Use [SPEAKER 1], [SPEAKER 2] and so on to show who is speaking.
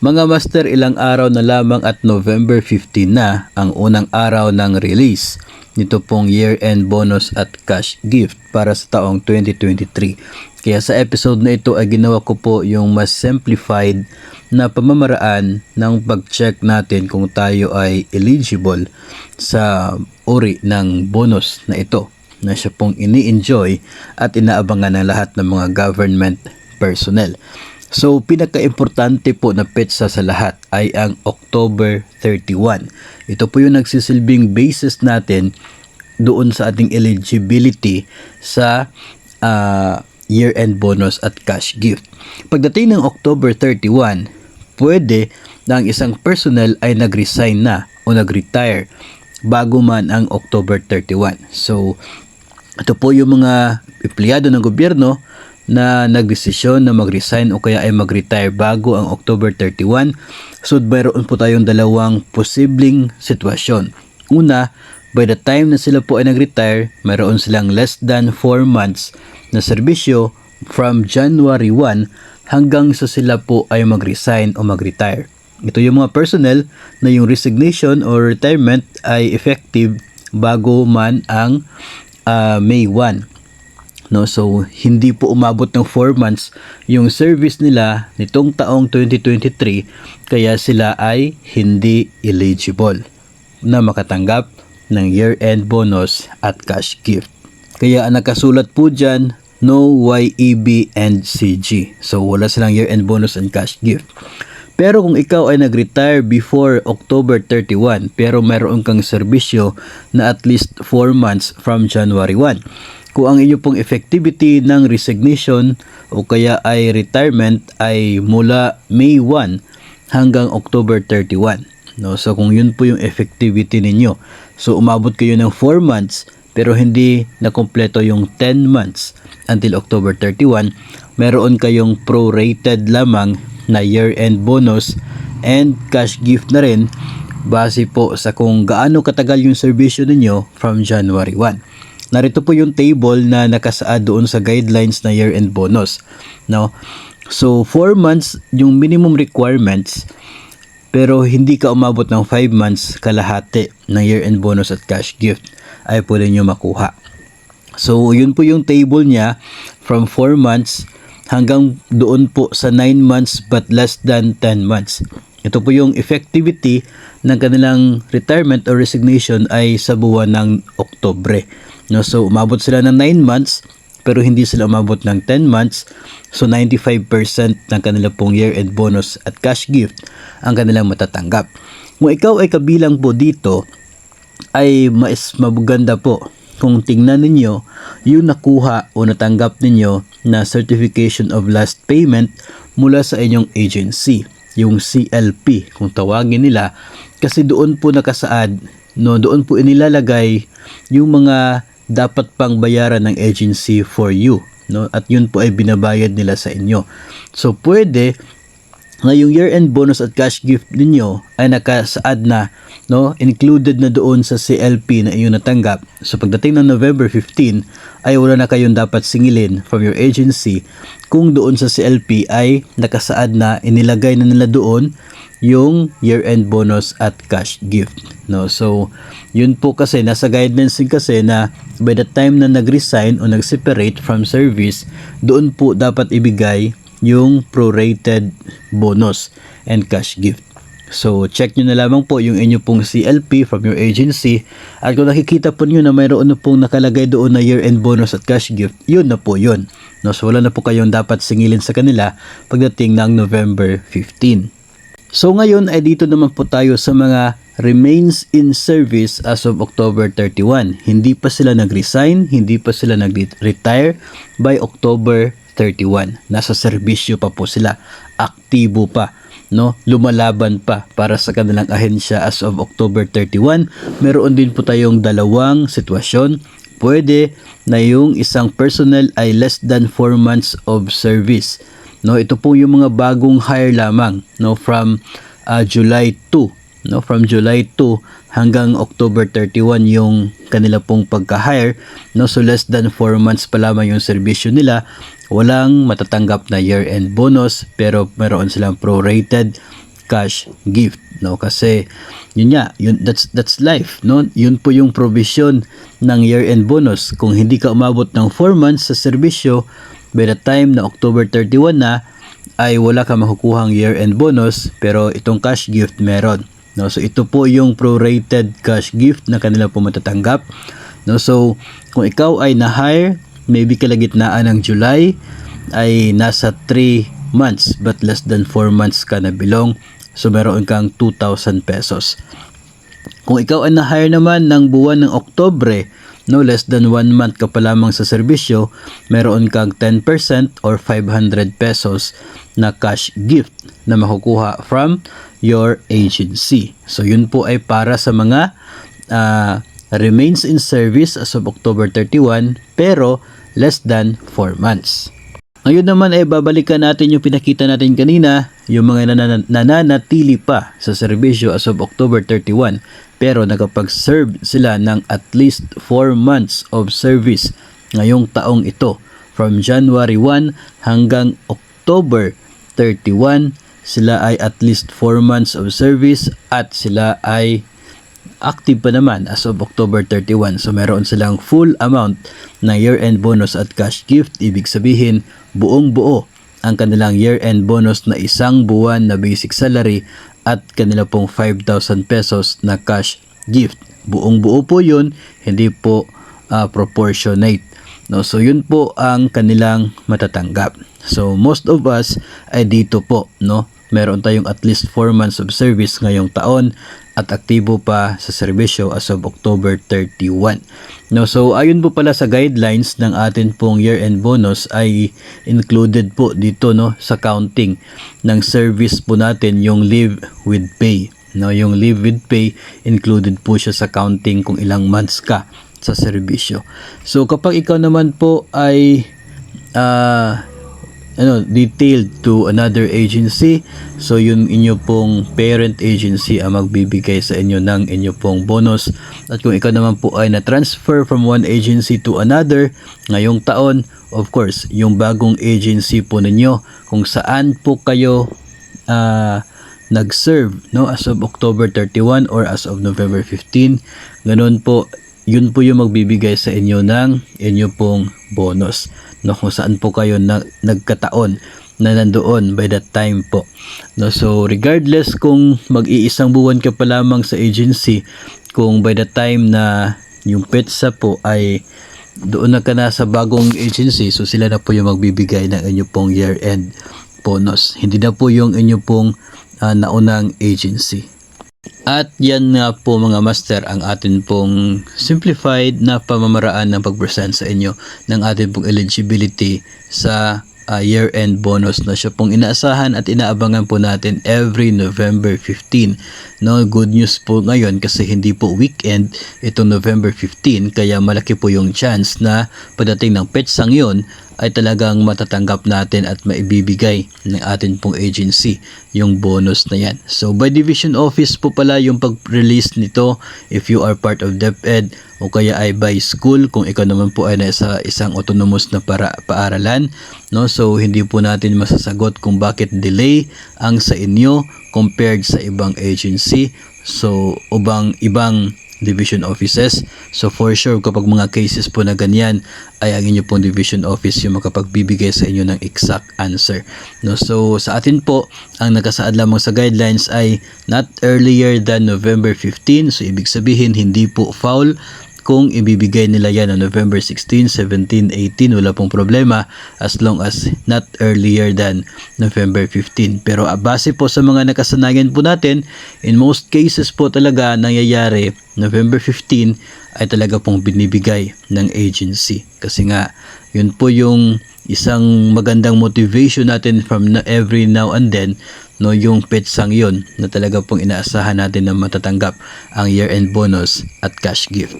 [SPEAKER 1] Mga master, ilang araw na lamang at November 15 na ang unang araw ng release nito pong year-end bonus at cash gift para sa taong 2023. Kaya sa episode na ito ay ginawa ko po yung mas simplified na pamamaraan ng pag-check natin kung tayo ay eligible sa uri ng bonus na ito na siya pong ini-enjoy at inaabangan ng lahat ng mga government personnel. So, pinaka-importante po na petsa sa lahat ay ang October 31. Ito po yung nagsisilbing basis natin doon sa ating eligibility sa year-end bonus at cash gift. Pagdating ng October 31, pwede na ang isang personnel ay nag-resign na o nag-retire bago man ang October 31. So, ito po yung mga empleyado ng gobyerno na nagdesisyon na mag-resign o kaya ay mag-retire bago ang October 31. So, mayroon po tayong dalawang posibleng sitwasyon. Una, by the time na sila po ay nag-retire, mayroon silang less than 4 months na serbisyo from January 1 hanggang sa sila po ay mag-resign o mag-retire. Ito yung mga personnel na yung resignation or retirement ay effective bago man ang May 1. No, so hindi po umabot ng 4 months yung service nila nitong taong 2023, kaya sila ay hindi eligible na makatanggap ng year-end bonus at cash gift. Kaya ang nakasulat po dyan, no YEB and CG. So wala silang year-end bonus and cash gift. Pero kung ikaw ay nag-retire before October 31 pero mayroon kang serbisyo na at least 4 months from January 1, kung ang inyo pong effectivity ng resignation o kaya ay retirement ay mula May 1 hanggang October 31. No? So kung yun po yung effectivity ninyo, so umabot kayo ng 4 months pero hindi nakompleto yung 10 months until October 31, meron kayong prorated lamang na year-end bonus and cash gift na rin base po sa kung gaano katagal yung serbisyo ninyo from January 1. Narito po yung table na nakasaad doon sa guidelines na year-end bonus. No? So, 4 months yung minimum requirements, pero hindi ka umabot ng 5 months kalahati ng year-end bonus at cash gift ay pwede nyo makuha. So, yun po yung table niya from 4 months hanggang doon po sa 9 months but less than 10 months. Ito po yung effectivity ng kanilang retirement or resignation ay sa buwan ng Oktubre. No, so umabot sila ng 9 months pero hindi sila umabot ng 10 months. So 95% ng kanila pong year-end bonus at cash gift ang kanilang matatanggap. Kung ikaw ay kabilang po dito, ay mas maganda po kung tingnan ninyo yung nakuha o natanggap ninyo na certification of last payment mula sa inyong agency, yung CLP kung tawagin nila, kasi doon po nakasaad, no, doon po inilalagay yung mga dapat pang bayaran ng agency for you, no, at yun po ay binabayad nila sa inyo. So pwede na yung year-end bonus at cash gift ninyo ay nakasaad na, no, included na doon sa CLP na inyong natanggap. So pagdating ng November 15 ay wala na kayong dapat singilin from your agency kung doon sa CLP ay nakasaad na, inilagay na nila doon yung year-end bonus at cash gift. No, so yun po kasi nasa guidelines din kasi na by the time na nag-resign o nag-separate from service, doon po dapat ibigay yung prorated bonus and cash gift. So check nyo na lamang po yung inyo pong CLP from your agency, at kung nakikita po nyo na mayroon na pong nakalagay doon na year-end bonus at cash gift, yun na po yun. No, so wala na po kayong dapat singilin sa kanila pagdating ng November 15. So ngayon ay dito naman po tayo sa mga remains in service as of October 31. Hindi pa sila nag-resign, hindi pa sila nag-retire by October 31. Nasa serbisyo pa po sila, aktibo pa, no? Lumalaban pa para sa kanilang ahensya as of October 31. Meron din po tayong dalawang sitwasyon. Pwede na yung isang personnel ay less than 4 months of service. No, ito po yung mga bagong hire lamang, no, from July 2, no, from July 2 hanggang October 31 yung kanila pong pagka-hire, no, so less than 4 months pa lamang yung serbisyo nila. Walang matatanggap na year-end bonus pero meron silang prorated cash gift, no? Kasi yun nga, that's life, no? Yun po yung provision ng year-end bonus. Kung hindi ka umabot ng 4 months sa serbisyo, by the time na October 31 na, ay wala ka makukuhang year-end bonus, pero itong cash gift meron, no? So ito po yung prorated cash gift na kanila po matatanggap, no? So kung ikaw ay na-hire maybe kalagitnaan ng July, ay nasa 3 months but less than 4 months ka na bilong, so meron kang 2,000 pesos. Kung ikaw ay na-hire naman ng buwan ng Oktubre, no, less than 1 month ka pa lamang sa serbisyo, meron kang 10% or 500 pesos na cash gift na makukuha from your agency. So yun po ay para sa mga remains in service as of October 31 pero less than 4 months. Ngayon naman ay babalikan natin yung pinakita natin kanina, yung mga nananatili pa sa serbisyo as of October 31 pero nakapag-serve sila ng at least 4 months of service ngayong taong ito. From January 1 hanggang October 31, sila ay at least 4 months of service at sila ay active pa naman as of October 31. So meron silang full amount na year-end bonus at cash gift. Ibig sabihin, buong buo ang kanilang year-end bonus na 1 buwan na basic salary at kanila pong 5,000 pesos na cash gift. Buong buo po yun, hindi po proportionate. No? So yun po ang kanilang matatanggap. So most of us ay dito po, no? Meron tayong at least 4 months of service ngayong taon at aktibo pa sa serbisyo as of October 31. No, so ayun po pala sa guidelines ng atin pong year-end bonus ay included po dito, no, sa counting ng service po natin yung leave with pay. No, yung leave with pay included po siya sa counting kung ilang months ka sa serbisyo. So kapag ikaw naman po ay detailed to another agency, so yung inyo pong parent agency ang magbibigay sa inyo ng inyo pong bonus. At kung ikaw naman po ay na-transfer from one agency to another ngayong taon, of course, yung bagong agency po ninyo kung saan po kayo nag-serve, no, as of October 31 or as of November 15, ganun po, yun po yung magbibigay sa inyo ng inyo pong bonus, no, kung saan po kayo nagkataon na nandoon by that time po, no. So regardless kung mag-iisang buwan ka pa lamang sa agency, kung by the time na yung petsa po ay doon na ka na sa bagong agency, so sila na po yung magbibigay ng inyo pong year-end bonus, hindi na po yung inyo pong naunang agency. At yan nga po mga master ang atin pong simplified na pamamaraan ng pag-present sa inyo ng atin pong eligibility sa year-end bonus na siya pong inaasahan at inaabangan po natin every November 15. No, good news po ngayon kasi hindi po weekend itong November 15, kaya malaki po yung chance na pagdating ng petsang yon ay talagang matatanggap natin at maibibigay ng atin pong agency yung bonus na yan. So by division office po pala yung pag-release nito if you are part of DepEd o kaya ay by school kung ikaw naman po ay nasa isang autonomous na paaralan, no. So hindi po natin masasagot kung bakit delay ang sa inyo compared sa ibang agency, so ibang division offices. So for sure kapag mga cases po na ganyan ay ang inyo pong division office yung makapagbibigay sa inyo ng exact answer, no. So sa atin po ang nakasaad lamang sa guidelines ay not earlier than November 15, so ibig sabihin hindi po foul kung ibibigay nila yan on November 16, 17, 18, wala pong problema as long as not earlier than November 15. Pero base po sa mga nakasanayan po natin, in most cases po talaga nangyayari November 15 ay talaga pong binibigay ng agency. Kasi nga, yun po yung isang magandang motivation natin from every now and then, no, yung petsang yun na talaga pong inaasahan natin na matatanggap ang year-end bonus at cash gift.